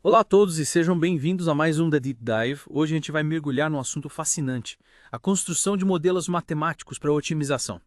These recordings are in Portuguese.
Olá a todos e sejam bem-vindos a mais um The Deep Dive. Hoje a gente vai mergulhar num assunto fascinante, a construção de modelos matemáticos para otimização.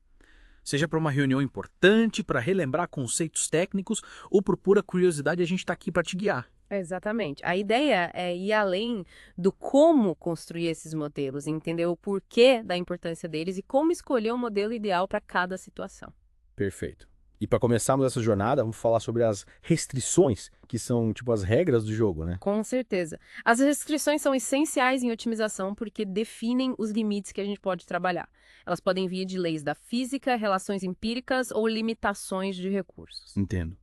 Seja para uma reunião importante, para relembrar conceitos técnicos ou por pura curiosidade, a gente está aqui para te guiar. Exatamente. A ideia é ir além do como construir esses modelos, entender o porquê da importância deles e como escolher o modelo ideal para cada situação. Perfeito. E para começarmos essa jornada, vamos falar sobre as restrições, que são tipo as regras do jogo, né? Com certeza. As restrições são essenciais em otimização porque definem os limites que a gente pode trabalhar. Elas podem vir de leis da física, relações empíricas ou limitações de recursos. Entendo.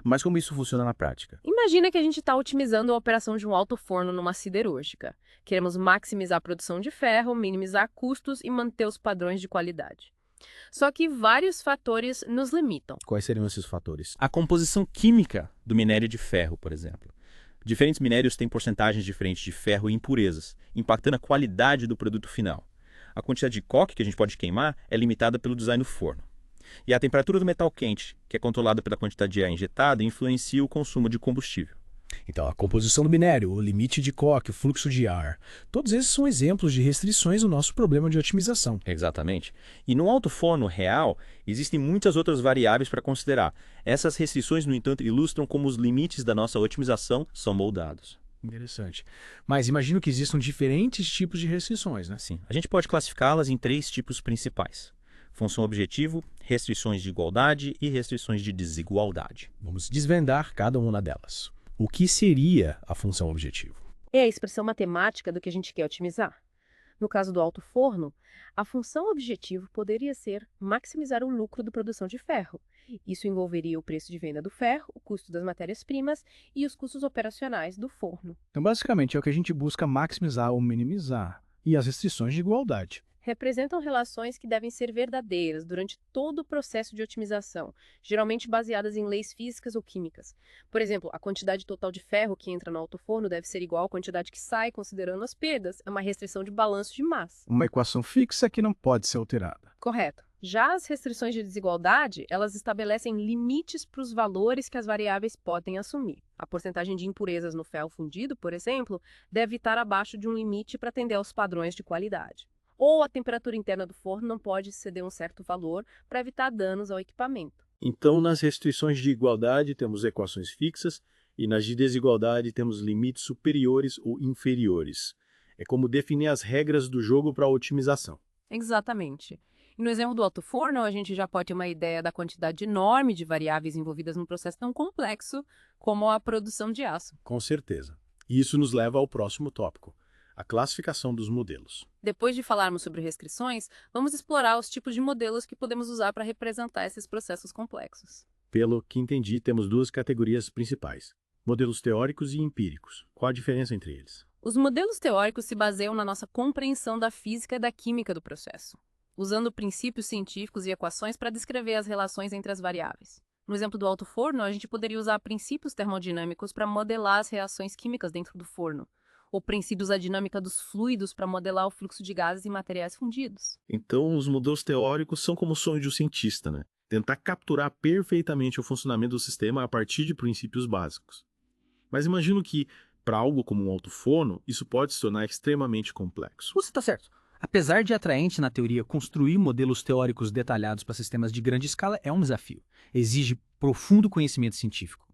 Mas como isso funciona na prática? Imagina que a gente está otimizando a operação de um alto forno numa siderúrgica. Queremos maximizar a produção de ferro, minimizar custos e manter os padrões de qualidade. Só que vários fatores nos limitam. Quais seriam esses fatores? A composição química do minério de ferro, por exemplo. Diferentes minérios têm porcentagens diferentes de ferro e impurezas, impactando a qualidade do produto final. A quantidade de coque que a gente pode queimar é limitada pelo design do forno. E a temperatura do metal quente, que é controlada pela quantidade de ar injetado, influencia o consumo de combustível. Então, a composição do minério, o limite de Koch, o fluxo de ar, todos esses são exemplos de restrições do nosso problema de otimização. Exatamente. E no alto forno real, existem muitas outras variáveis para considerar. Essas restrições, no entanto, ilustram como os limites da nossa otimização são moldados. Interessante. Mas imagino que existam diferentes tipos de restrições, né? Sim, a gente pode classificá-las em três tipos principais: função objetivo, restrições de igualdade e restrições de desigualdade. Vamos desvendar cada uma delas. O que seria a função objetivo? É a expressão matemática do que a gente quer otimizar. No caso do alto forno, a função objetivo poderia ser maximizar o lucro da produção de ferro. Isso envolveria o preço de venda do ferro, o custo das matérias-primas e os custos operacionais do forno. Então, basicamente, é o que a gente busca maximizar ou minimizar. E as restrições de igualdade. Representam relações que devem ser verdadeiras durante todo o processo de otimização, geralmente baseadas em leis físicas ou químicas. Por exemplo, a quantidade total de ferro que entra no alto forno deve ser igual à quantidade que sai, considerando as perdas. É uma restrição de balanço de massa. Uma equação fixa que não pode ser alterada. Correto. Já as restrições de desigualdade, elas estabelecem limites para os valores que as variáveis podem assumir. A porcentagem de impurezas no ferro fundido, por exemplo, deve estar abaixo de um limite para atender aos padrões de qualidade. Ou a temperatura interna do forno não pode exceder um certo valor para evitar danos ao equipamento. Então, nas restrições de igualdade, temos equações fixas e nas de desigualdade, temos limites superiores ou inferiores. É como definir as regras do jogo para a otimização. Exatamente. E no exemplo do alto forno, a gente já pode ter uma ideia da quantidade enorme de variáveis envolvidas num processo tão complexo como a produção de aço. Com certeza. E isso nos leva ao próximo tópico, a classificação dos modelos. Depois de falarmos sobre restrições, vamos explorar os tipos de modelos que podemos usar para representar esses processos complexos. Pelo que entendi, temos duas categorias principais: modelos teóricos e empíricos. Qual a diferença entre eles? Os modelos teóricos se baseiam na nossa compreensão da física e da química do processo, usando princípios científicos e equações para descrever as relações entre as variáveis. No exemplo do alto forno, a gente poderia usar princípios termodinâmicos para modelar as reações químicas dentro do forno, ou princípios da dinâmica dos fluidos para modelar o fluxo de gases e materiais fundidos. Então, os modelos teóricos são como o sonho de um cientista, né? Tentar capturar perfeitamente o funcionamento do sistema a partir de princípios básicos. Mas imagino que, para algo como um alto forno, isso pode se tornar extremamente complexo. Você está certo. Apesar de atraente na teoria, construir modelos teóricos detalhados para sistemas de grande escala é um desafio. Exige profundo conhecimento científico.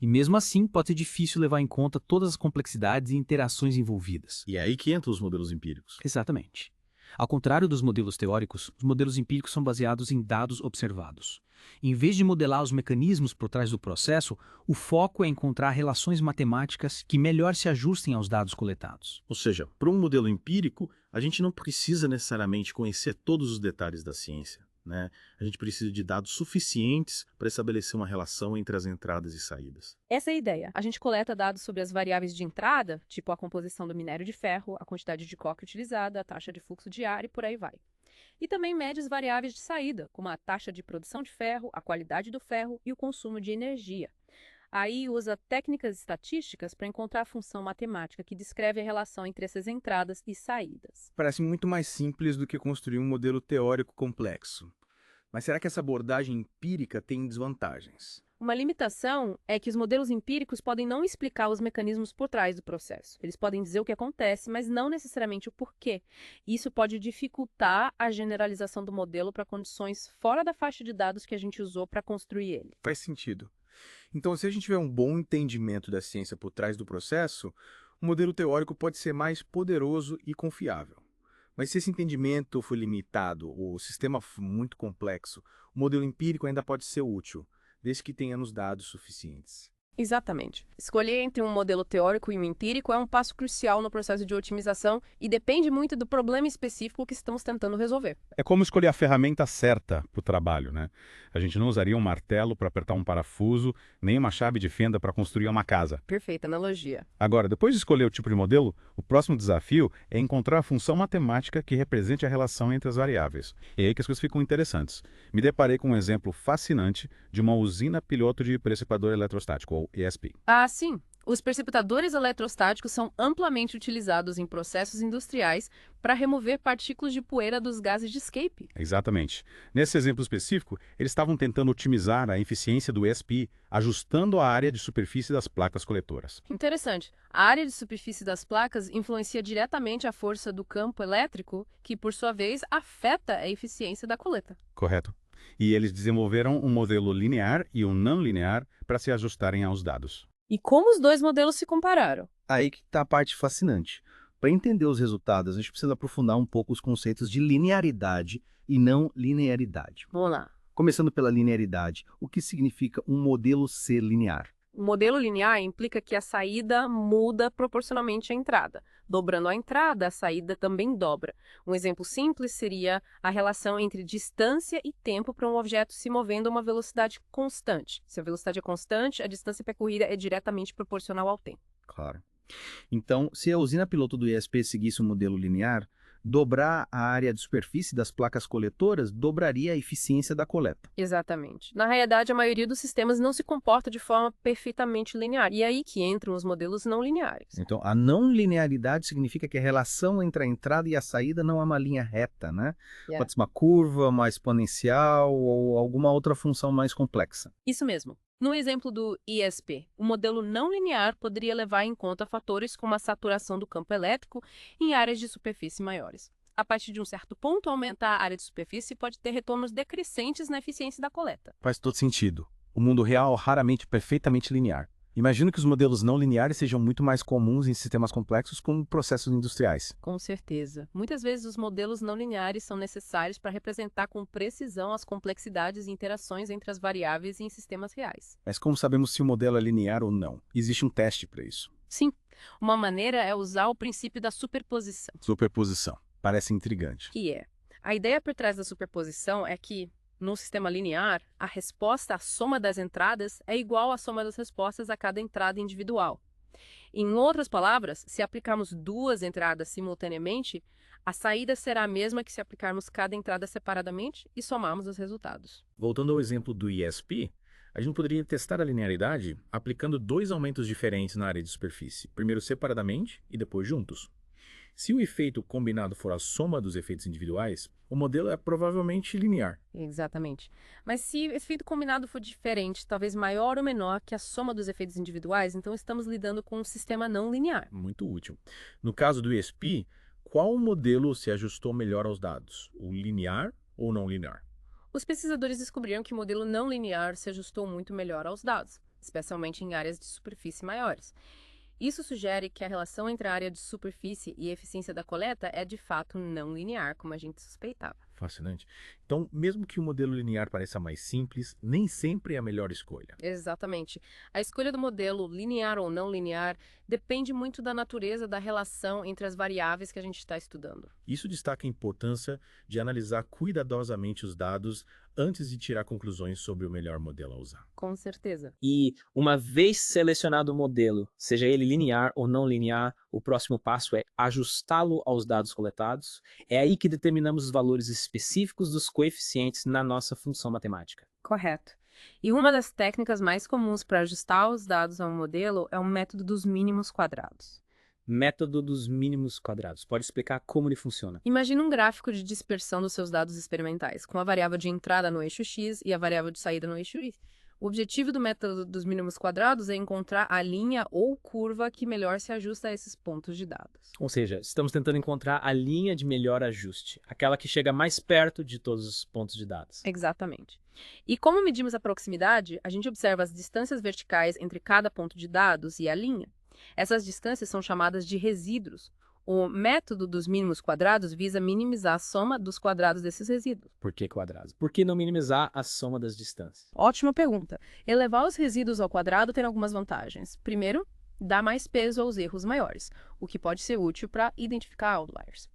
E mesmo assim, pode ser difícil levar em conta todas as complexidades e interações envolvidas. E é aí que entram os modelos empíricos. Exatamente. Ao contrário dos modelos teóricos, os modelos empíricos são baseados em dados observados. Em vez de modelar os mecanismos por trás do processo, o foco é encontrar relações matemáticas que melhor se ajustem aos dados coletados. Ou seja, para um modelo empírico, a gente não precisa necessariamente conhecer todos os detalhes da ciência, né? A gente precisa de dados suficientes para estabelecer uma relação entre as entradas e saídas. Essa é a ideia. A gente coleta dados sobre as variáveis de entrada, tipo a composição do minério de ferro, a quantidade de coque utilizada, a taxa de fluxo de ar e por aí vai. E também mede as variáveis de saída, como a taxa de produção de ferro, a qualidade do ferro e o consumo de energia. Aí usa técnicas estatísticas para encontrar a função matemática que descreve a relação entre essas entradas e saídas. Parece muito mais simples do que construir um modelo teórico complexo. Mas será que essa abordagem empírica tem desvantagens? Uma limitação é que os modelos empíricos podem não explicar os mecanismos por trás do processo. Eles podem dizer o que acontece, mas não necessariamente o porquê. Isso pode dificultar a generalização do modelo para condições fora da faixa de dados que a gente usou para construir ele. Faz sentido. Então, se a gente tiver um bom entendimento da ciência por trás do processo, o modelo teórico pode ser mais poderoso e confiável. Mas se esse entendimento for limitado ou o sistema for muito complexo, o modelo empírico ainda pode ser útil, desde que tenhamos dados suficientes. Exatamente. Escolher entre um modelo teórico e um empírico é um passo crucial no processo de otimização e depende muito do problema específico que estamos tentando resolver. É como escolher a ferramenta certa para o trabalho, né? A gente não usaria um martelo para apertar um parafuso, nem uma chave de fenda para construir uma casa. Perfeita analogia. Agora, depois de escolher o tipo de modelo, o próximo desafio é encontrar a função matemática que represente a relação entre as variáveis. E é aí que as coisas ficam interessantes. Me deparei com um exemplo fascinante de uma usina piloto de precipitador eletrostático, ou ESP. Ah, sim. Os precipitadores eletrostáticos são amplamente utilizados em processos industriais para remover partículas de poeira dos gases de escape. Exatamente. Nesse exemplo específico, eles estavam tentando otimizar a eficiência do ESP, ajustando a área de superfície das placas coletoras. Interessante. A área de superfície das placas influencia diretamente a força do campo elétrico, que, por sua vez, afeta a eficiência da coleta. Correto. E eles desenvolveram um modelo linear e um não linear para se ajustarem aos dados. E como os dois modelos se compararam? Aí que está a parte fascinante. Para entender os resultados, a gente precisa aprofundar um pouco os conceitos de linearidade e não linearidade. Vamos lá. Começando pela linearidade, o que significa um modelo ser linear? O modelo linear implica que a saída muda proporcionalmente à entrada. Dobrando a entrada, a saída também dobra. Um exemplo simples seria a relação entre distância e tempo para um objeto se movendo a uma velocidade constante. Se a velocidade é constante, a distância percorrida é diretamente proporcional ao tempo. Claro. Então, se a usina piloto do ISP seguisse um modelo linear, dobrar a área de superfície das placas coletoras dobraria a eficiência da coleta. Exatamente. Na realidade, a maioria dos sistemas não se comporta de forma perfeitamente linear. E é aí que entram os modelos não lineares. Então, a não linearidade significa que a relação entre a entrada e a saída não é uma linha reta, né? Pode ser uma curva, uma exponencial ou alguma outra função mais complexa. Isso mesmo. No exemplo do ISP, o modelo não linear poderia levar em conta fatores como a saturação do campo elétrico em áreas de superfície maiores. A partir de um certo ponto, aumentar a área de superfície pode ter retornos decrescentes na eficiência da coleta. Faz todo sentido. O mundo real raramente é perfeitamente linear. Imagino que os modelos não lineares sejam muito mais comuns em sistemas complexos como processos industriais. Com certeza. Muitas vezes os modelos não lineares são necessários para representar com precisão as complexidades e interações entre as variáveis em sistemas reais. Mas como sabemos se o modelo é linear ou não? Existe um teste para isso. Sim, uma maneira é usar o princípio da superposição. Superposição. Parece intrigante. Que é, a ideia por trás da superposição é que, no sistema linear, a resposta à soma das entradas é igual à soma das respostas a cada entrada individual. Em outras palavras, se aplicarmos duas entradas simultaneamente, a saída será a mesma que se aplicarmos cada entrada separadamente e somarmos os resultados. Voltando ao exemplo do ISP, a gente poderia testar a linearidade aplicando dois aumentos diferentes na área de superfície, primeiro separadamente e depois juntos. Se o efeito combinado for a soma dos efeitos individuais, o modelo é provavelmente linear. Exatamente. Mas se o efeito combinado for diferente, talvez maior ou menor que a soma dos efeitos individuais, então estamos lidando com um sistema não linear. Muito útil. No caso do ESP, qual modelo se ajustou melhor aos dados? O linear ou não linear? Os pesquisadores descobriram que o modelo não linear se ajustou muito melhor aos dados, especialmente em áreas de superfície maiores. Isso sugere que a relação entre a área de superfície e a eficiência da coleta é de fato não linear, como a gente suspeitava. Fascinante. Então, mesmo que o modelo linear pareça mais simples, nem sempre é a melhor escolha. Exatamente. A escolha do modelo, linear ou não linear, depende muito da natureza da relação entre as variáveis que a gente está estudando. Isso destaca a importância de analisar cuidadosamente os dados antes de tirar conclusões sobre o melhor modelo a usar. Com certeza. E, uma vez selecionado o modelo, seja ele linear ou não linear, o próximo passo é ajustá-lo aos dados coletados. É aí que determinamos os valores específicos dos coeficientes na nossa função matemática. Correto. E uma das técnicas mais comuns para ajustar os dados a um modelo é o método dos mínimos quadrados. Método dos mínimos quadrados. Pode explicar como ele funciona? Imagina um gráfico de dispersão dos seus dados experimentais, com a variável de entrada no eixo X e a variável de saída no eixo Y. O objetivo do método dos mínimos quadrados é encontrar a linha ou curva que melhor se ajusta a esses pontos de dados. Ou seja, estamos tentando encontrar a linha de melhor ajuste, aquela que chega mais perto de todos os pontos de dados. Exatamente. E como medimos a proximidade, a gente observa as distâncias verticais entre cada ponto de dados e a linha. Essas distâncias são chamadas de resíduos. O método dos mínimos quadrados visa minimizar a soma dos quadrados desses resíduos. Por que quadrados? Por que não minimizar a soma das distâncias? Ótima pergunta. Elevar os resíduos ao quadrado tem algumas vantagens. Primeiro, dá mais peso aos erros maiores, o que pode ser útil para identificar outliers.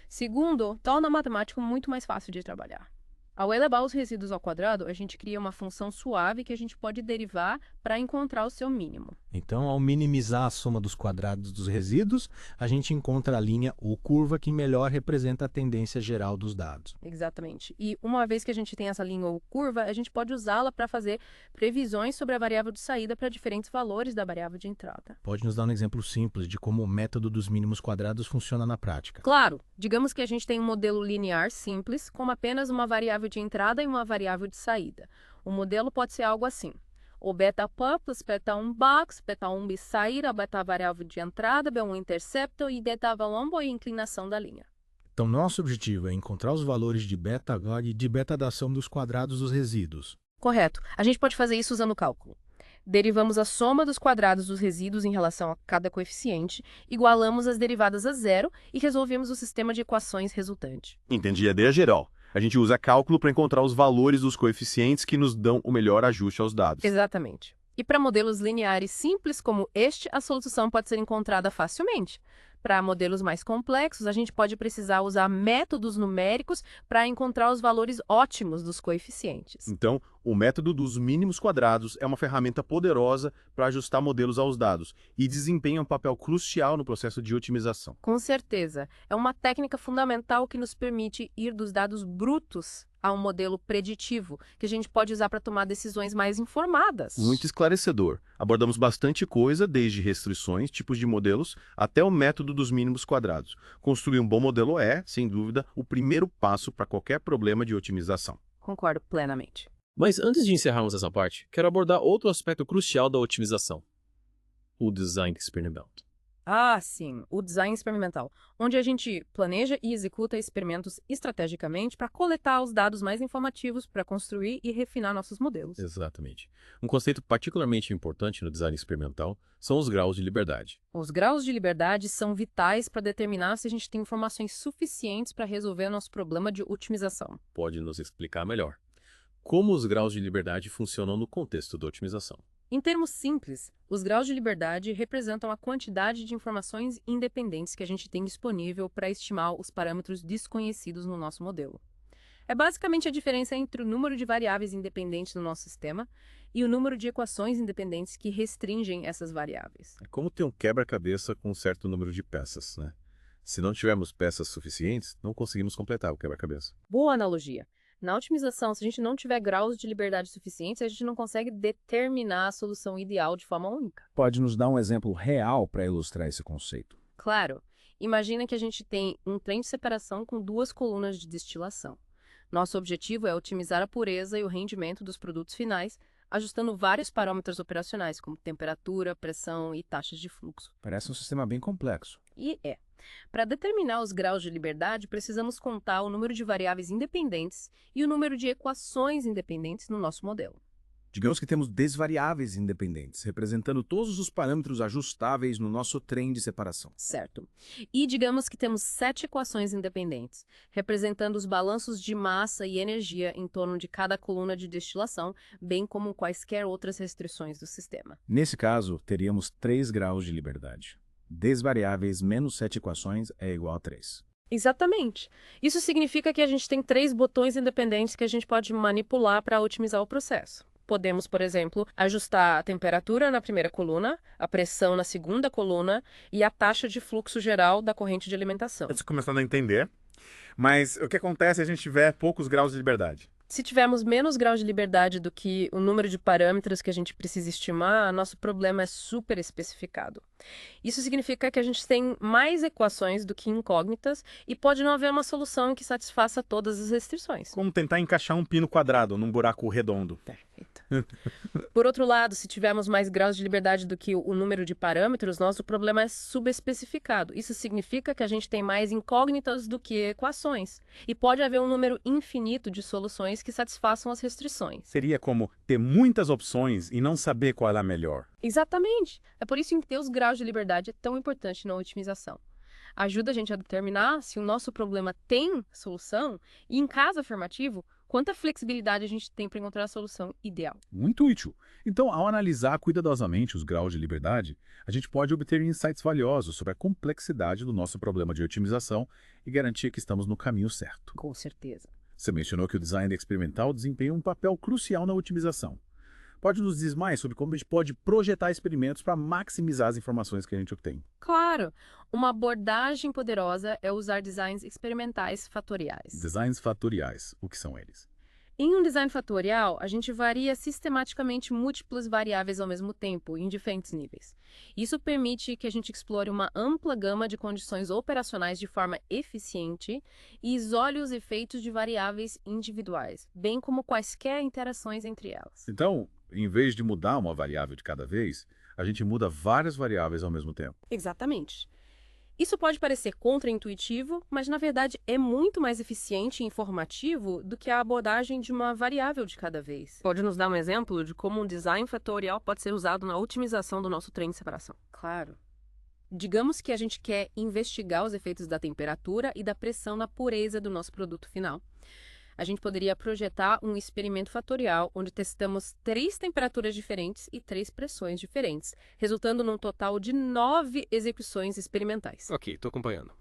Segundo, torna a matemática muito mais fácil de trabalhar. Ao elevar os resíduos ao quadrado, a gente cria uma função suave que a gente pode derivar para encontrar o seu mínimo. Então, ao minimizar a soma dos quadrados dos resíduos, a gente encontra a linha ou curva que melhor representa a tendência geral dos dados. Exatamente. E uma vez que a gente tem essa linha ou curva, a gente pode usá-la para fazer previsões sobre a variável de saída para diferentes valores da variável de entrada. Pode nos dar um exemplo simples de como o método dos mínimos quadrados funciona na prática? Claro, digamos que a gente tem um modelo linear simples, com apenas uma variável de entrada e uma variável de saída. O modelo pode ser algo assim. O beta pub plus beta 1 box, beta 1 b saída, beta variável de entrada, b1 intercepto e beta valombo e inclinação da linha. Então, nosso objetivo é encontrar os valores de beta log e de beta da soma dos quadrados dos resíduos. Correto. A gente pode fazer isso usando o cálculo. Derivamos a soma dos quadrados dos resíduos em relação a cada coeficiente, igualamos as derivadas a zero e resolvemos o sistema de equações resultante. Entendi a ideia geral. A gente usa cálculo para encontrar os valores dos coeficientes que nos dão o melhor ajuste aos dados. Exatamente. E para modelos lineares simples como este, a solução pode ser encontrada facilmente. Para modelos mais complexos, a gente pode precisar usar métodos numéricos para encontrar os valores ótimos dos coeficientes. Então, o método dos mínimos quadrados é uma ferramenta poderosa para ajustar modelos aos dados e desempenha um papel crucial no processo de otimização. Com certeza. É uma técnica fundamental que nos permite ir dos dados brutos a um modelo preditivo, que a gente pode usar para tomar decisões mais informadas. Muito esclarecedor. Abordamos bastante coisa, desde restrições, tipos de modelos, até o método dos mínimos quadrados. Construir um bom modelo é, sem dúvida, o primeiro passo para qualquer problema de otimização. Concordo plenamente. Mas antes de encerrarmos essa parte, quero abordar outro aspecto crucial da otimização: o design experimental. Ah, sim, o design experimental, onde a gente planeja e executa experimentos estrategicamente para coletar os dados mais informativos para construir e refinar nossos modelos. Exatamente. Um conceito particularmente importante no design experimental são os graus de liberdade. Os graus de liberdade são vitais para determinar se a gente tem informações suficientes para resolver nosso problema de otimização. Pode nos explicar melhor como os graus de liberdade funcionam no contexto da otimização? Em termos simples, os graus de liberdade representam a quantidade de informações independentes que a gente tem disponível para estimar os parâmetros desconhecidos no nosso modelo. É basicamente a diferença entre o número de variáveis independentes no nosso sistema e o número de equações independentes que restringem essas variáveis. É como ter um quebra-cabeça com um certo número de peças, né? Se não tivermos peças suficientes, não conseguimos completar o quebra-cabeça. Boa analogia. Na otimização, se a gente não tiver graus de liberdade suficientes, a gente não consegue determinar a solução ideal de forma única. Pode nos dar um exemplo real para ilustrar esse conceito? Claro. Imagina que a gente tem um trem de separação com duas colunas de destilação. Nosso objetivo é otimizar a pureza e o rendimento dos produtos finais, ajustando vários parâmetros operacionais, como temperatura, pressão e taxas de fluxo. Parece um sistema bem complexo. E é. Para determinar os graus de liberdade, precisamos contar o número de variáveis independentes e o número de equações independentes no nosso modelo. Digamos que temos desvariáveis independentes, representando todos os parâmetros ajustáveis no nosso trem de separação. Certo. E digamos que temos 7 equações independentes, representando os balanços de massa e energia em torno de cada coluna de destilação, bem como quaisquer outras restrições do sistema. Nesse caso, teríamos 3 graus de liberdade. Desvariáveis menos 7 equações é igual a 3. Exatamente. Isso significa que a gente tem 3 botões independentes que a gente pode manipular para otimizar o processo. Podemos, por exemplo, ajustar a temperatura na primeira coluna, a pressão na segunda coluna e a taxa de fluxo geral da corrente de alimentação. Estou começando a entender, mas o que acontece se a gente tiver poucos graus de liberdade? Se tivermos menos graus de liberdade do que o número de parâmetros que a gente precisa estimar, nosso problema é super especificado. Isso significa que a gente tem mais equações do que incógnitas e pode não haver uma solução que satisfaça todas as restrições. Como tentar encaixar um pino quadrado num buraco redondo. Perfeito. Por outro lado, se tivermos mais graus de liberdade do que o número de parâmetros, nosso problema é subespecificado. Isso significa que a gente tem mais incógnitas do que equações. E pode haver um número infinito de soluções que satisfaçam as restrições. Seria como ter muitas opções e não saber qual é a melhor. Exatamente. É por isso que ter os graus de liberdade é tão importante na otimização. Ajuda a gente a determinar se o nosso problema tem solução e, em caso afirmativo, quanta flexibilidade a gente tem para encontrar a solução ideal. Muito útil. Então, ao analisar cuidadosamente os graus de liberdade, a gente pode obter insights valiosos sobre a complexidade do nosso problema de otimização e garantir que estamos no caminho certo. Com certeza. Você mencionou que o design experimental desempenha um papel crucial na otimização. Pode nos dizer mais sobre como a gente pode projetar experimentos para maximizar as informações que a gente obtém? Claro! Uma abordagem poderosa é usar designs experimentais fatoriais. Designs fatoriais, o que são eles? Em um design fatorial, a gente varia sistematicamente múltiplas variáveis ao mesmo tempo, em diferentes níveis. Isso permite que a gente explore uma ampla gama de condições operacionais de forma eficiente e isole os efeitos de variáveis individuais, bem como quaisquer interações entre elas. Então, em vez de mudar uma variável de cada vez, a gente muda várias variáveis ao mesmo tempo. Exatamente. Isso pode parecer contraintuitivo, mas na verdade é muito mais eficiente e informativo do que a abordagem de uma variável de cada vez. Pode nos dar um exemplo de como um design fatorial pode ser usado na otimização do nosso trem de separação? Claro. Digamos que a gente quer investigar os efeitos da temperatura e da pressão na pureza do nosso produto final. A gente poderia projetar um experimento fatorial onde testamos 3 temperaturas diferentes e 3 pressões diferentes, resultando num total de 9 execuções experimentais. Ok, estou acompanhando.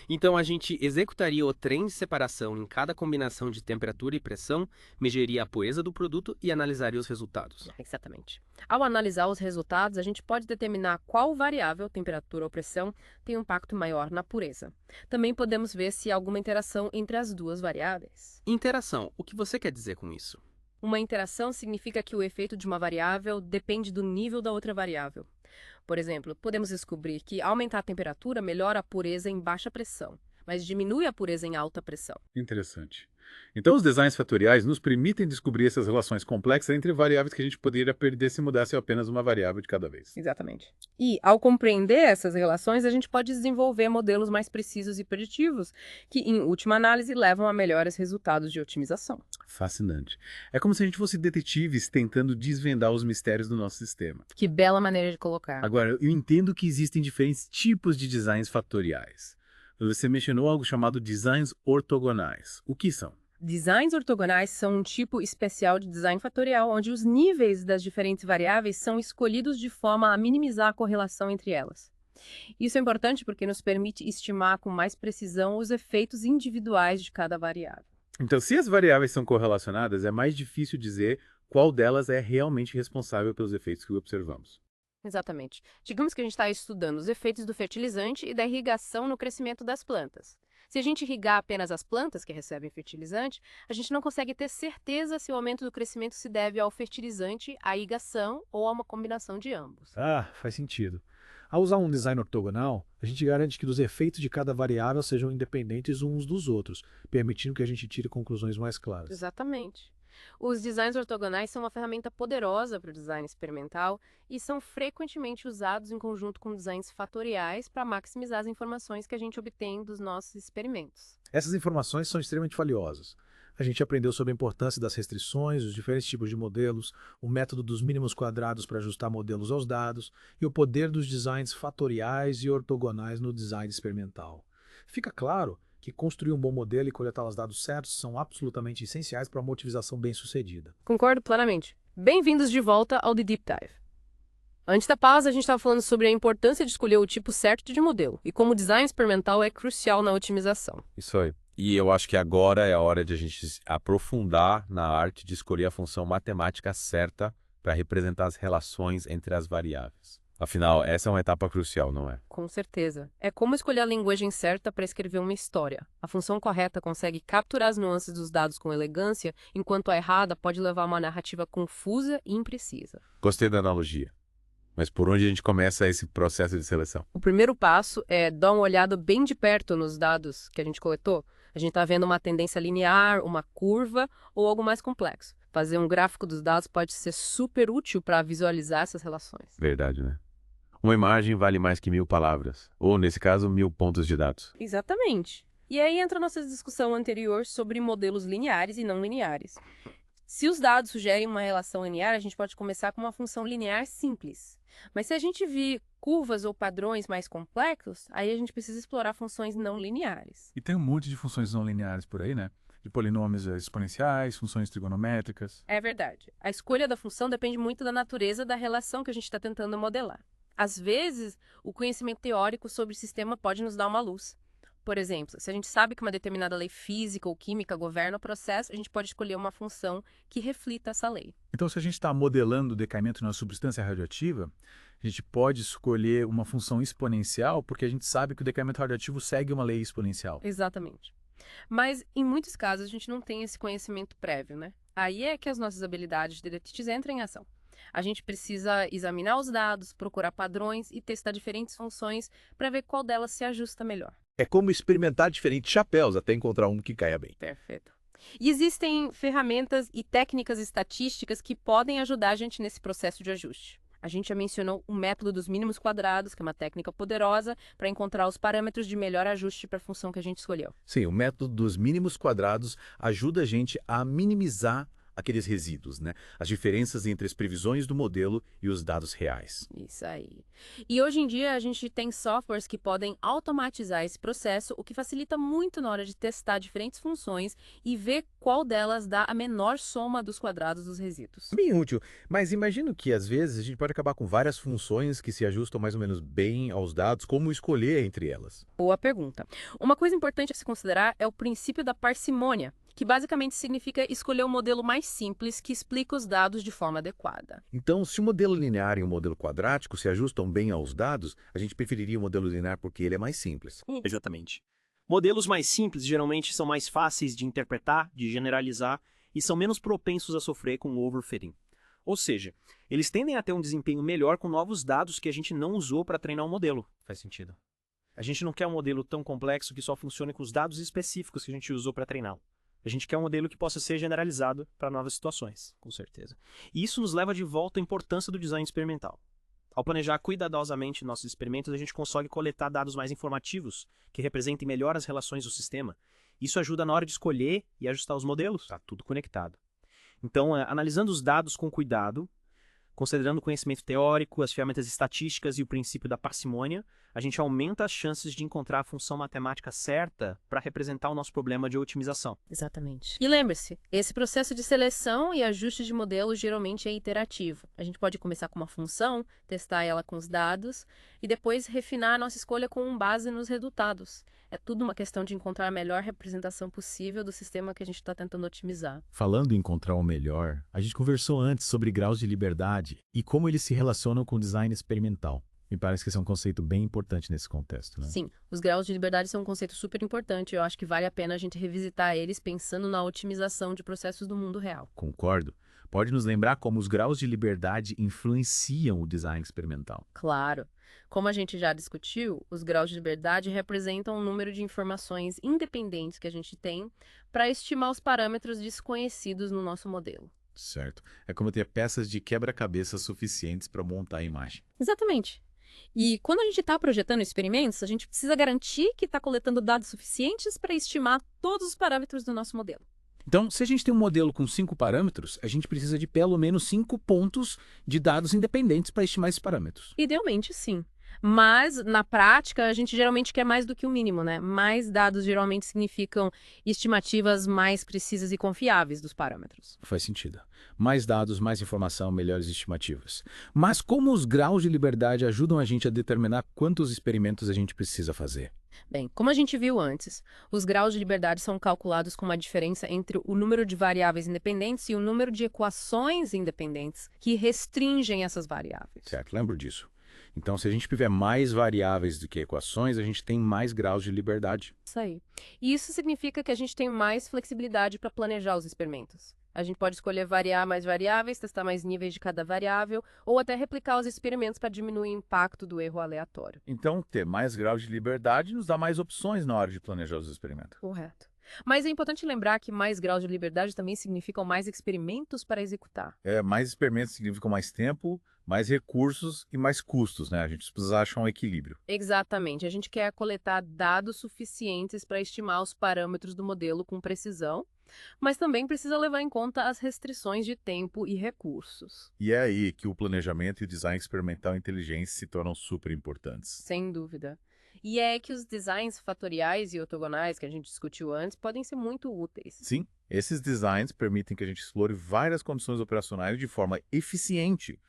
Então a gente executaria o trem de separação em cada combinação de temperatura e pressão, mediria a pureza do produto e analisaria os resultados. Exatamente. Ao analisar os resultados, a gente pode determinar qual variável, temperatura ou pressão, tem um impacto maior na pureza. Também podemos ver se há alguma interação entre as duas variáveis. Interação. O que você quer dizer com isso? Uma interação significa que o efeito de uma variável depende do nível da outra variável. Por exemplo, podemos descobrir que aumentar a temperatura melhora a pureza em baixa pressão, mas diminui a pureza em alta pressão. Interessante. Então, os designs fatoriais nos permitem descobrir essas relações complexas entre variáveis que a gente poderia perder se mudasse apenas uma variável de cada vez. Exatamente. E, ao compreender essas relações, a gente pode desenvolver modelos mais precisos e preditivos, que, em última análise, levam a melhores resultados de otimização. Fascinante. É como se a gente fosse detetives tentando desvendar os mistérios do nosso sistema. Que bela maneira de colocar. Agora, eu entendo que existem diferentes tipos de designs fatoriais. Você mencionou algo chamado designs ortogonais. O que são? Designs ortogonais são um tipo especial de design fatorial, onde os níveis das diferentes variáveis são escolhidos de forma a minimizar a correlação entre elas. Isso é importante porque nos permite estimar com mais precisão os efeitos individuais de cada variável. Então, se as variáveis são correlacionadas, é mais difícil dizer qual delas é realmente responsável pelos efeitos que observamos. Exatamente. Digamos que a gente está estudando os efeitos do fertilizante e da irrigação no crescimento das plantas. Se a gente irrigar apenas as plantas que recebem fertilizante, a gente não consegue ter certeza se o aumento do crescimento se deve ao fertilizante, à irrigação ou a uma combinação de ambos. Ah, faz sentido. Ao usar um design ortogonal, a gente garante que os efeitos de cada variável sejam independentes uns dos outros, permitindo que a gente tire conclusões mais claras. Exatamente. Os designs ortogonais são uma ferramenta poderosa para o design experimental e são frequentemente usados em conjunto com designs fatoriais para maximizar as informações que a gente obtém dos nossos experimentos. Essas informações são extremamente valiosas. A gente aprendeu sobre a importância das restrições, os diferentes tipos de modelos, o método dos mínimos quadrados para ajustar modelos aos dados e o poder dos designs fatoriais e ortogonais no design experimental. Fica claro que construir um bom modelo e coletar os dados certos são absolutamente essenciais para uma otimização bem-sucedida. Concordo plenamente. Bem-vindos de volta ao The Deep Dive. Antes da pausa, a gente estava falando sobre a importância de escolher o tipo certo de modelo e como o design experimental é crucial na otimização. Isso aí. E eu acho que agora é a hora de a gente aprofundar na arte de escolher a função matemática certa para representar as relações entre as variáveis. Afinal, essa é uma etapa crucial, não é? Com certeza. É como escolher a linguagem certa para escrever uma história. A função correta consegue capturar as nuances dos dados com elegância, enquanto a errada pode levar a uma narrativa confusa e imprecisa. Gostei da analogia. Mas por onde a gente começa esse processo de seleção? O primeiro passo é dar uma olhada bem de perto nos dados que a gente coletou. A gente está vendo uma tendência linear, uma curva ou algo mais complexo. Fazer um gráfico dos dados pode ser super útil para visualizar essas relações. Verdade, né? Uma imagem vale mais que 1000 palavras, ou nesse caso, 1000 pontos de dados. Exatamente. E aí entra a nossa discussão anterior sobre modelos lineares e não lineares. Se os dados sugerem uma relação linear, a gente pode começar com uma função linear simples. Mas se a gente vir curvas ou padrões mais complexos, aí a gente precisa explorar funções não lineares. E tem um monte de funções não lineares por aí, né? De polinômios exponenciais, funções trigonométricas. É verdade. A escolha da função depende muito da natureza da relação que a gente está tentando modelar. Às vezes, o conhecimento teórico sobre o sistema pode nos dar uma luz. Por exemplo, se a gente sabe que uma determinada lei física ou química governa o processo, a gente pode escolher uma função que reflita essa lei. Então, se a gente está modelando o decaimento de uma substância radioativa, a gente pode escolher uma função exponencial porque a gente sabe que o decaimento radioativo segue uma lei exponencial. Exatamente. Mas, em muitos casos, a gente não tem esse conhecimento prévio, né? Aí é que as nossas habilidades de detetives entram em ação. A gente precisa examinar os dados, procurar padrões e testar diferentes funções para ver qual delas se ajusta melhor. É como experimentar diferentes chapéus até encontrar um que caia bem. Perfeito. E existem ferramentas e técnicas estatísticas que podem ajudar a gente nesse processo de ajuste. A gente já mencionou o método dos mínimos quadrados, que é uma técnica poderosa para encontrar os parâmetros de melhor ajuste para a função que a gente escolheu. Sim, o método dos mínimos quadrados ajuda a gente a minimizar aqueles resíduos, né? As diferenças entre as previsões do modelo e os dados reais. Isso aí. E hoje em dia a gente tem softwares que podem automatizar esse processo, o que facilita muito na hora de testar diferentes funções e ver qual delas dá a menor soma dos quadrados dos resíduos. Bem útil, mas imagino que às vezes a gente pode acabar com várias funções que se ajustam mais ou menos bem aos dados, como escolher entre elas. Boa pergunta. Uma coisa importante a se considerar é o princípio da parcimônia, que basicamente significa escolher um modelo mais simples que explica os dados de forma adequada. Então, se o modelo linear e o modelo quadrático se ajustam bem aos dados, a gente preferiria o modelo linear porque ele é mais simples. Exatamente. Modelos mais simples geralmente são mais fáceis de interpretar, de generalizar e são menos propensos a sofrer com overfitting. Ou seja, eles tendem a ter um desempenho melhor com novos dados que a gente não usou para treinar um modelo. Faz sentido. A gente não quer um modelo tão complexo que só funcione com os dados específicos que a gente usou para treiná-lo. A gente quer um modelo que possa ser generalizado para novas situações, com certeza. E isso nos leva de volta à importância do design experimental. Ao planejar cuidadosamente nossos experimentos, a gente consegue coletar dados mais informativos, que representem melhor as relações do sistema. Isso ajuda na hora de escolher e ajustar os modelos. Está tudo conectado. Então, analisando os dados com cuidado, considerando o conhecimento teórico, as ferramentas estatísticas e o princípio da parcimônia, a gente aumenta as chances de encontrar a função matemática certa para representar o nosso problema de otimização. Exatamente. E lembre-se, esse processo de seleção e ajuste de modelo geralmente é iterativo. A gente pode começar com uma função, testar ela com os dados e depois refinar a nossa escolha com base nos resultados. É tudo uma questão de encontrar a melhor representação possível do sistema que a gente está tentando otimizar. Falando em encontrar o melhor, a gente conversou antes sobre graus de liberdade e como eles se relacionam com o design experimental. Me parece que esse é um conceito bem importante nesse contexto, né? Sim, os graus de liberdade são um conceito super importante. Eu acho que vale a pena a gente revisitar eles pensando na otimização de processos do mundo real. Concordo. Pode nos lembrar como os graus de liberdade influenciam o design experimental? Claro. Como a gente já discutiu, os graus de liberdade representam o número de informações independentes que a gente tem para estimar os parâmetros desconhecidos no nosso modelo. Certo. É como ter peças de quebra-cabeça suficientes para montar a imagem. Exatamente. E quando a gente está projetando experimentos, a gente precisa garantir que está coletando dados suficientes para estimar todos os parâmetros do nosso modelo. Então, se a gente tem um modelo com 5 parâmetros, a gente precisa de pelo menos 5 pontos de dados independentes para estimar esses parâmetros. Idealmente, sim. Mas, na prática, a gente geralmente quer mais do que o mínimo, né? Mais dados geralmente significam estimativas mais precisas e confiáveis dos parâmetros. Faz sentido. Mais dados, mais informação, melhores estimativas. Mas como os graus de liberdade ajudam a gente a determinar quantos experimentos a gente precisa fazer? Bem, como a gente viu antes, os graus de liberdade são calculados com uma diferença entre o número de variáveis independentes e o número de equações independentes que restringem essas variáveis. Certo, lembro disso. Então, se a gente tiver mais variáveis do que equações, a gente tem mais graus de liberdade. Isso aí. E isso significa que a gente tem mais flexibilidade para planejar os experimentos. A gente pode escolher variar mais variáveis, testar mais níveis de cada variável, ou até replicar os experimentos para diminuir o impacto do erro aleatório. Então, ter mais graus de liberdade nos dá mais opções na hora de planejar os experimentos. Correto. Mas é importante lembrar que mais graus de liberdade também significam mais experimentos para executar. Mais experimentos significam mais tempo, mais recursos e mais custos, né? A gente precisa achar um equilíbrio. Exatamente. A gente quer coletar dados suficientes para estimar os parâmetros do modelo com precisão, mas também precisa levar em conta as restrições de tempo e recursos. E é aí que o planejamento e o design experimental inteligente se tornam super importantes. Sem dúvida. E é que os designs fatoriais e ortogonais que a gente discutiu antes podem ser muito úteis. Sim, esses designs permitem que a gente explore várias condições operacionais de forma eficiente,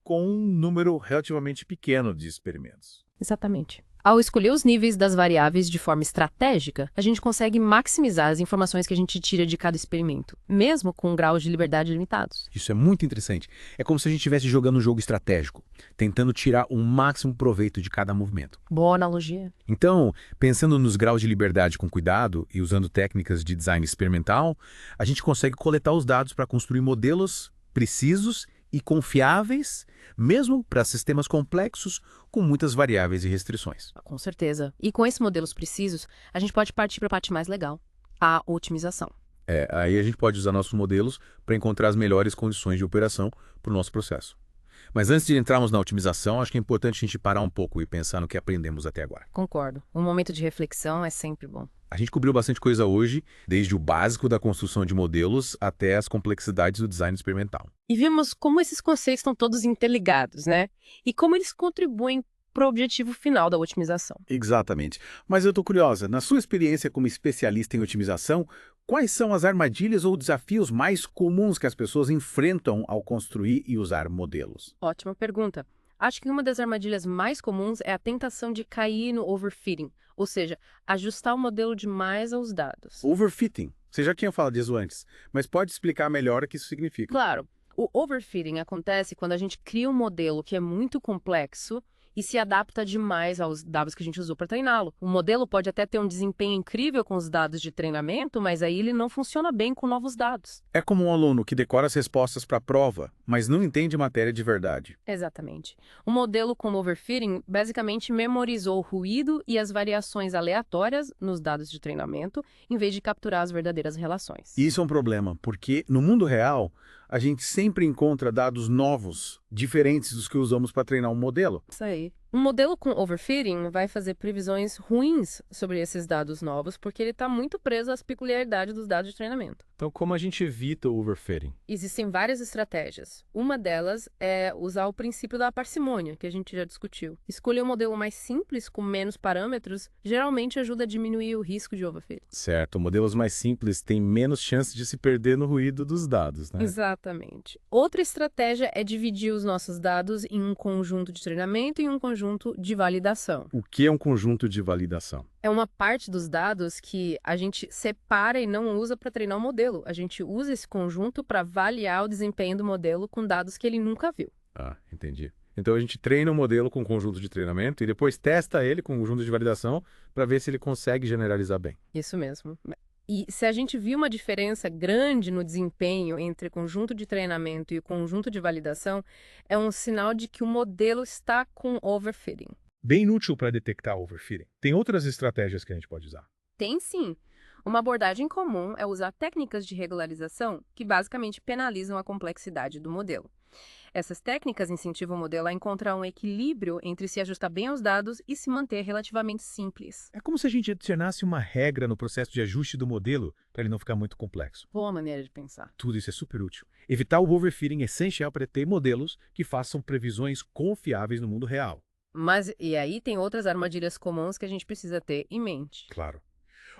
com um número relativamente pequeno de experimentos. Exatamente. Ao escolher os níveis das variáveis de forma estratégica, a gente consegue maximizar as informações que a gente tira de cada experimento, mesmo com graus de liberdade limitados. Isso é muito interessante. É como se a gente estivesse jogando um jogo estratégico, tentando tirar o máximo proveito de cada movimento. Boa analogia. Então, pensando nos graus de liberdade com cuidado e usando técnicas de design experimental, a gente consegue coletar os dados para construir modelos precisos e confiáveis, mesmo para sistemas complexos com muitas variáveis e restrições. Com certeza. E com esses modelos precisos, a gente pode partir para a parte mais legal, a otimização. Aí a gente pode usar nossos modelos para encontrar as melhores condições de operação para o nosso processo. Mas antes de entrarmos na otimização, acho que é importante a gente parar um pouco e pensar no que aprendemos até agora. Concordo. Um momento de reflexão é sempre bom. A gente cobriu bastante coisa hoje, desde o básico da construção de modelos até as complexidades do design experimental. E vimos como esses conceitos estão todos interligados, né? E como eles contribuem para o objetivo final da otimização. Exatamente. Mas eu estou curiosa, na sua experiência como especialista em otimização, quais são as armadilhas ou desafios mais comuns que as pessoas enfrentam ao construir e usar modelos? Ótima pergunta. Acho que uma das armadilhas mais comuns é a tentação de cair no overfitting, ou seja, ajustar o modelo demais aos dados. Overfitting. Você já tinha falado disso antes, mas pode explicar melhor o que isso significa? Claro. O overfitting acontece quando a gente cria um modelo que é muito complexo e se adapta demais aos dados que a gente usou para treiná-lo. O modelo pode até ter um desempenho incrível com os dados de treinamento, mas aí ele não funciona bem com novos dados. É como um aluno que decora as respostas para a prova, mas não entende matéria de verdade. Exatamente. Um modelo com overfitting basicamente memorizou o ruído e as variações aleatórias nos dados de treinamento, em vez de capturar as verdadeiras relações. Isso é um problema, porque no mundo real, a gente sempre encontra dados novos, diferentes dos que usamos para treinar um modelo. Isso aí. Um modelo com overfitting vai fazer previsões ruins sobre esses dados novos, porque ele está muito preso às peculiaridades dos dados de treinamento. Então, como a gente evita o overfitting? Existem várias estratégias. Uma delas é usar o princípio da parcimônia, que a gente já discutiu. Escolher um modelo mais simples, com menos parâmetros, geralmente ajuda a diminuir o risco de overfitting. Certo, modelos mais simples têm menos chance de se perder no ruído dos dados, né? Exatamente. Outra estratégia é dividir os nossos dados em um conjunto de treinamento e um conjunto de validação. O que é um conjunto de validação? É uma parte dos dados que a gente separa e não usa para treinar o modelo. A gente usa esse conjunto para avaliar o desempenho do modelo com dados que ele nunca viu. Ah, entendi. Então a gente treina o modelo com um conjunto de treinamento e depois testa ele com um conjunto de validação para ver se ele consegue generalizar bem. Isso mesmo. E se a gente viu uma diferença grande no desempenho entre conjunto de treinamento e conjunto de validação, é um sinal de que o modelo está com overfitting. Bem útil para detectar overfitting. Tem outras estratégias que a gente pode usar? Tem sim. Uma abordagem comum é usar técnicas de regularização que basicamente penalizam a complexidade do modelo. Essas técnicas incentivam o modelo a encontrar um equilíbrio entre se ajustar bem aos dados e se manter relativamente simples. É como se a gente adicionasse uma regra no processo de ajuste do modelo para ele não ficar muito complexo. Boa maneira de pensar. Tudo isso é super útil. Evitar o overfitting é essencial para ter modelos que façam previsões confiáveis no mundo real. Mas e aí tem outras armadilhas comuns que a gente precisa ter em mente. Claro.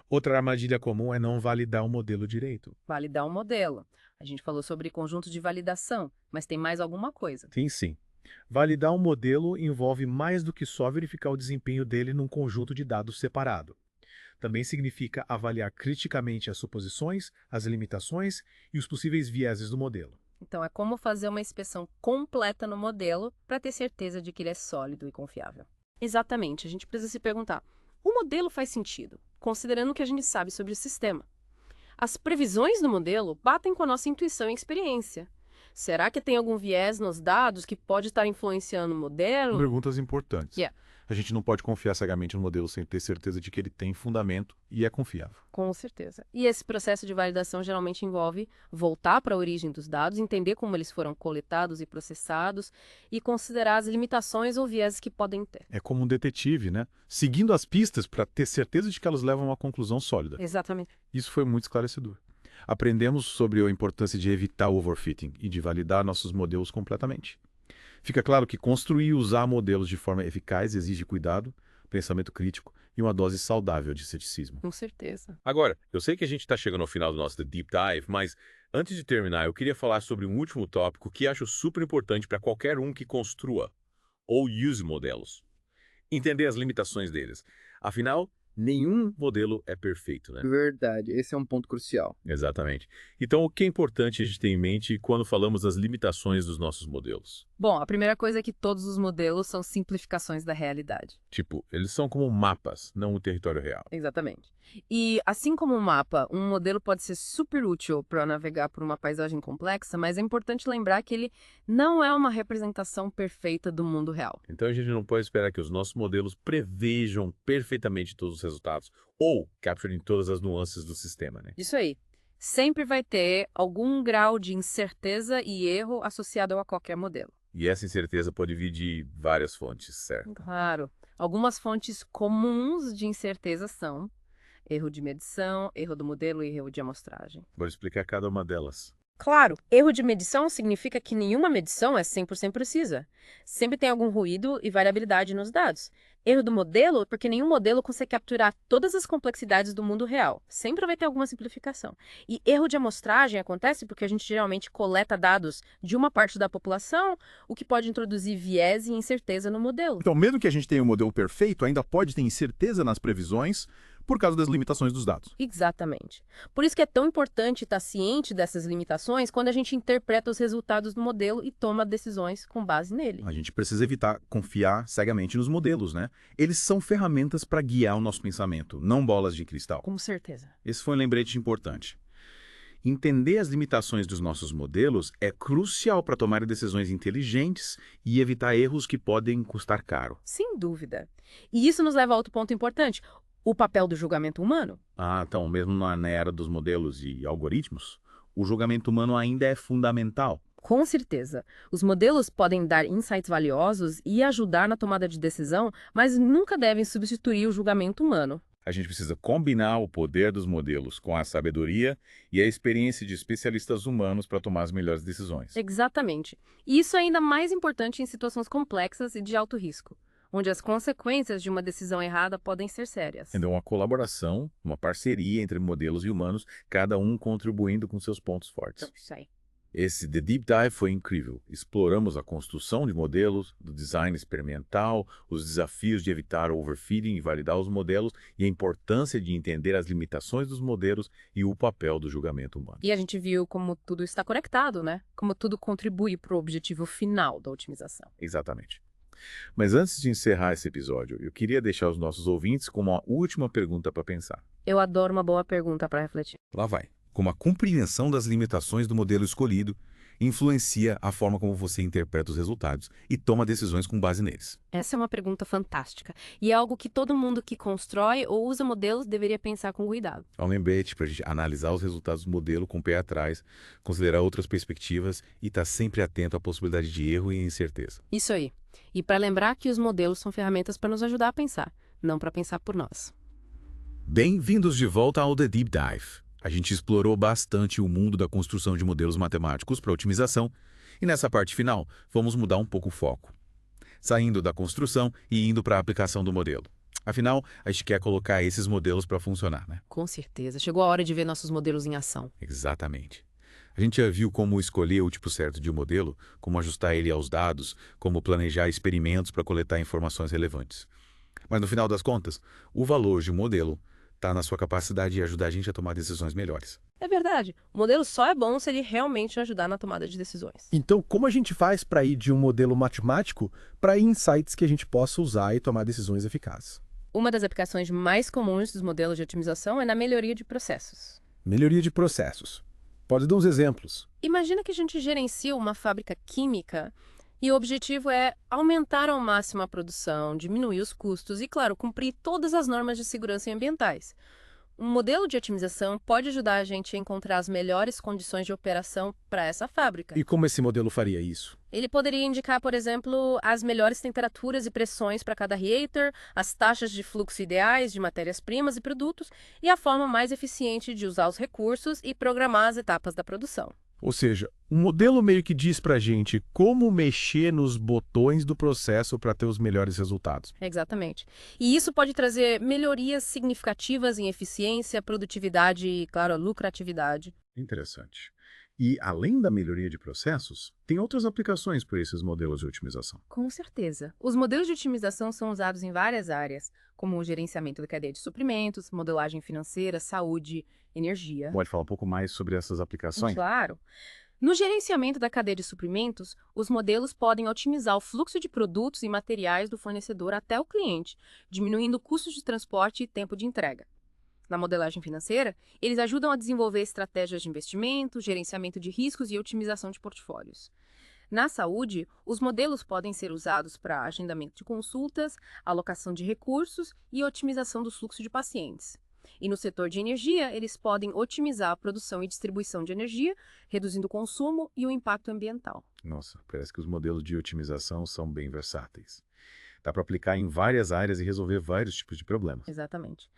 Outra armadilha comum é não validar o modelo direito. Validar um modelo. A gente falou sobre conjunto de validação, mas tem mais alguma coisa. Tem sim. Validar um modelo envolve mais do que só verificar o desempenho dele num conjunto de dados separado. Também significa avaliar criticamente as suposições, as limitações e os possíveis vieses do modelo. Então é como fazer uma inspeção completa no modelo para ter certeza de que ele é sólido e confiável. Exatamente, a gente precisa se perguntar, o modelo faz sentido, considerando o que a gente sabe sobre o sistema? As previsões do modelo batem com a nossa intuição e experiência. Será que tem algum viés nos dados que pode estar influenciando o modelo? Perguntas importantes. a gente não pode confiar cegamente no modelo sem ter certeza de que ele tem fundamento e é confiável. Com certeza. E esse processo de validação geralmente envolve voltar para a origem dos dados, entender como eles foram coletados e processados e considerar as limitações ou vieses que podem ter. É como um detetive, né? Seguindo as pistas para ter certeza de que elas levam a uma conclusão sólida. Exatamente. Isso foi muito esclarecedor. Aprendemos sobre a importância de evitar o overfitting e de validar nossos modelos completamente. Fica claro que construir e usar modelos de forma eficaz exige cuidado, pensamento crítico e uma dose saudável de ceticismo. Com certeza. Agora, eu sei que a gente está chegando ao final do nosso The Deep Dive, mas antes de terminar, eu queria falar sobre um último tópico que acho super importante para qualquer um que construa ou use modelos. Entender as limitações deles. Afinal, nenhum modelo é perfeito, né? Verdade, esse é um ponto crucial. Exatamente. Então, o que é importante a gente ter em mente quando falamos das limitações dos nossos modelos? Bom, a primeira coisa é que todos os modelos são simplificações da realidade. Tipo, eles são como mapas, não o território real. Exatamente. E, assim como um mapa, um modelo pode ser super útil para navegar por uma paisagem complexa, mas é importante lembrar que ele não é uma representação perfeita do mundo real. Então, a gente não pode esperar que os nossos modelos prevejam perfeitamente todos os resultados ou capturem todas as nuances do sistema, né? Isso aí. Sempre vai ter algum grau de incerteza e erro associado a qualquer modelo. E essa incerteza pode vir de várias fontes, certo? Claro. Algumas fontes comuns de incerteza são erro de medição, erro do modelo e erro de amostragem. Vou explicar cada uma delas. Claro, erro de medição significa que nenhuma medição é 100% precisa. Sempre tem algum ruído e variabilidade nos dados. Erro do modelo, porque nenhum modelo consegue capturar todas as complexidades do mundo real. Sempre vai ter alguma simplificação. E erro de amostragem acontece porque a gente geralmente coleta dados de uma parte da população, o que pode introduzir viés e incerteza no modelo. Então, mesmo que a gente tenha um modelo perfeito, ainda pode ter incerteza nas previsões por causa das limitações dos dados. Exatamente. Por isso que é tão importante estar ciente dessas limitações quando a gente interpreta os resultados do modelo e toma decisões com base nele. A gente precisa evitar confiar cegamente nos modelos, né? Eles são ferramentas para guiar o nosso pensamento, não bolas de cristal. Com certeza. Esse foi um lembrete importante. Entender as limitações dos nossos modelos é crucial para tomar decisões inteligentes e evitar erros que podem custar caro. Sem dúvida. E isso nos leva a outro ponto importante. O papel do julgamento humano. Então, mesmo na era dos modelos e algoritmos, o julgamento humano ainda é fundamental. Com certeza. Os modelos podem dar insights valiosos e ajudar na tomada de decisão, mas nunca devem substituir o julgamento humano. A gente precisa combinar o poder dos modelos com a sabedoria e a experiência de especialistas humanos para tomar as melhores decisões. Exatamente. E isso é ainda mais importante em situações complexas e de alto risco, onde as consequências de uma decisão errada podem ser sérias. Então, uma colaboração, uma parceria entre modelos e humanos, cada um contribuindo com seus pontos fortes. Isso aí. Esse The Deep Dive foi incrível. Exploramos a construção de modelos, do design experimental, os desafios de evitar o overfitting e validar os modelos e a importância de entender as limitações dos modelos e o papel do julgamento humano. E a gente viu como tudo está conectado, né? Como tudo contribui para o objetivo final da otimização. Exatamente. Mas antes de encerrar esse episódio, eu queria deixar os nossos ouvintes com uma última pergunta para pensar. Eu adoro uma boa pergunta para refletir. Lá vai. Como a compreensão das limitações do modelo escolhido influencia a forma como você interpreta os resultados e toma decisões com base neles? Essa é uma pergunta fantástica e é algo que todo mundo que constrói ou usa modelos deveria pensar com cuidado. É um lembrete para a gente analisar os resultados do modelo com o pé atrás, considerar outras perspectivas e estar sempre atento à possibilidade de erro e incerteza. Isso aí. E para lembrar que os modelos são ferramentas para nos ajudar a pensar, não para pensar por nós. Bem-vindos de volta ao The Deep Dive. A gente explorou bastante o mundo da construção de modelos matemáticos para otimização e nessa parte final vamos mudar um pouco o foco, saindo da construção e indo para a aplicação do modelo. Afinal, a gente quer colocar esses modelos para funcionar, né? Com certeza. Chegou a hora de ver nossos modelos em ação. Exatamente. A gente já viu como escolher o tipo certo de modelo, como ajustar ele aos dados, como planejar experimentos para coletar informações relevantes. Mas no final das contas, o valor de um modelo está na sua capacidade de ajudar a gente a tomar decisões melhores. É verdade. O modelo só é bom se ele realmente ajudar na tomada de decisões. Então, como a gente faz para ir de um modelo matemático para insights que a gente possa usar e tomar decisões eficazes? Uma das aplicações mais comuns dos modelos de otimização é na melhoria de processos. Melhoria de processos. Pode dar uns exemplos. Imagina que a gente gerencia uma fábrica química E o objetivo é aumentar ao máximo a produção, diminuir os custos e, claro, cumprir todas as normas de segurança ambientais. Um modelo de otimização pode ajudar a gente a encontrar as melhores condições de operação para essa fábrica. E como esse modelo faria isso? Ele poderia indicar, por exemplo, as melhores temperaturas e pressões para cada reator, as taxas de fluxo ideais de matérias-primas e produtos e a forma mais eficiente de usar os recursos e programar as etapas da produção. Ou seja, o modelo meio que diz pra gente como mexer nos botões do processo para ter os melhores resultados. Exatamente. E isso pode trazer melhorias significativas em eficiência, produtividade e, claro, lucratividade. Interessante. E, além da melhoria de processos, tem outras aplicações para esses modelos de otimização. Com certeza. Os modelos de otimização são usados em várias áreas, como o gerenciamento da cadeia de suprimentos, modelagem financeira, saúde, energia. Pode falar um pouco mais sobre essas aplicações? Claro. No gerenciamento da cadeia de suprimentos, os modelos podem otimizar o fluxo de produtos e materiais do fornecedor até o cliente, diminuindo custos de transporte e tempo de entrega. Na modelagem financeira, eles ajudam a desenvolver estratégias de investimento, gerenciamento de riscos e otimização de portfólios. Na saúde, os modelos podem ser usados para agendamento de consultas, alocação de recursos e otimização do fluxo de pacientes. E no setor de energia, eles podem otimizar a produção e distribuição de energia, reduzindo o consumo e o impacto ambiental. Nossa, parece que os modelos de otimização são bem versáteis. Dá para aplicar em várias áreas e resolver vários tipos de problemas. Exatamente.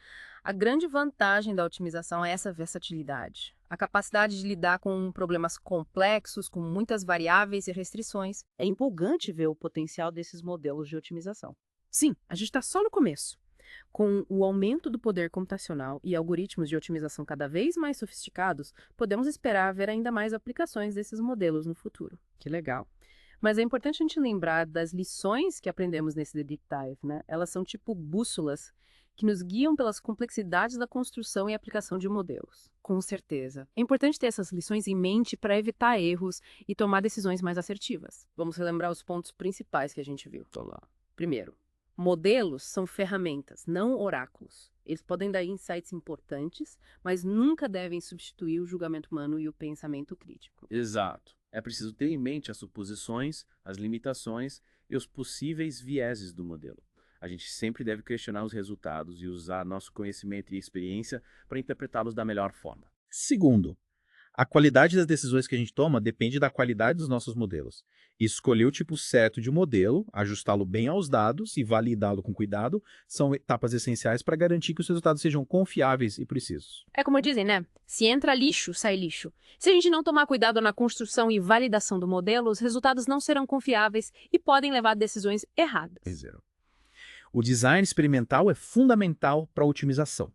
A grande vantagem da otimização é essa versatilidade. A capacidade de lidar com problemas complexos, com muitas variáveis e restrições. É empolgante ver o potencial desses modelos de otimização. Sim, a gente está só no começo. Com o aumento do poder computacional e algoritmos de otimização cada vez mais sofisticados, podemos esperar ver ainda mais aplicações desses modelos no futuro. Que legal. Mas é importante a gente lembrar das lições que aprendemos nesse The Deep Dive, né? Elas são tipo bússolas que nos guiam pelas complexidades da construção e aplicação de modelos. Com certeza. É importante ter essas lições em mente para evitar erros e tomar decisões mais assertivas. Vamos relembrar os pontos principais que a gente viu. Tô lá. Primeiro, modelos são ferramentas, não oráculos. Eles podem dar insights importantes, mas nunca devem substituir o julgamento humano e o pensamento crítico. Exato. É preciso ter em mente as suposições, as limitações e os possíveis vieses do modelo. A gente sempre deve questionar os resultados e usar nosso conhecimento e experiência para interpretá-los da melhor forma. Segundo, a qualidade das decisões que a gente toma depende da qualidade dos nossos modelos. Escolher o tipo certo de modelo, ajustá-lo bem aos dados e validá-lo com cuidado são etapas essenciais para garantir que os resultados sejam confiáveis e precisos. É como dizem, né? Se entra lixo, sai lixo. Se a gente não tomar cuidado na construção e validação do modelo, os resultados não serão confiáveis e podem levar a decisões erradas. O design experimental é fundamental para a otimização.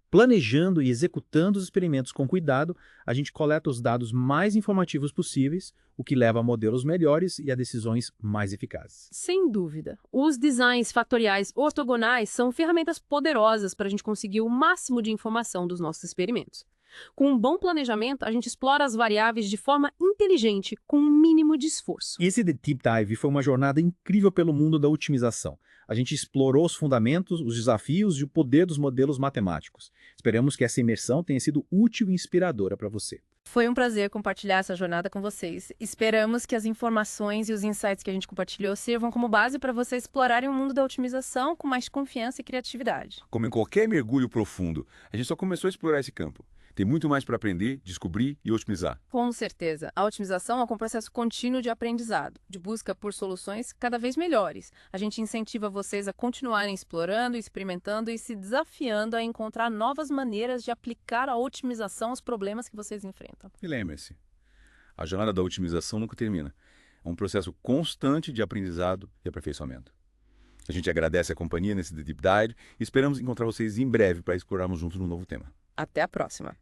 Planejando e executando os experimentos com cuidado, a gente coleta os dados mais informativos possíveis, o que leva a modelos melhores e a decisões mais eficazes. Sem dúvida. Os designs fatoriais ortogonais são ferramentas poderosas para a gente conseguir o máximo de informação dos nossos experimentos. Com um bom planejamento, a gente explora as variáveis de forma inteligente, com um mínimo de esforço. Esse The Deep Dive foi uma jornada incrível pelo mundo da otimização. A gente explorou os fundamentos, os desafios e o poder dos modelos matemáticos. Esperamos que essa imersão tenha sido útil e inspiradora para você. Foi um prazer compartilhar essa jornada com vocês. Esperamos que as informações e os insights que a gente compartilhou sirvam como base para vocês explorarem o mundo da otimização com mais confiança e criatividade. Como em qualquer mergulho profundo, a gente só começou a explorar esse campo. Tem muito mais para aprender, descobrir e otimizar. Com certeza. A otimização é um processo contínuo de aprendizado, de busca por soluções cada vez melhores. A gente incentiva vocês a continuarem explorando, experimentando e se desafiando a encontrar novas maneiras de aplicar a otimização aos problemas que vocês enfrentam. E lembre-se, a jornada da otimização nunca termina. É um processo constante de aprendizado e aperfeiçoamento. A gente agradece a companhia nesse The Deep Dive e esperamos encontrar vocês em breve para explorarmos juntos um novo tema. Até a próxima!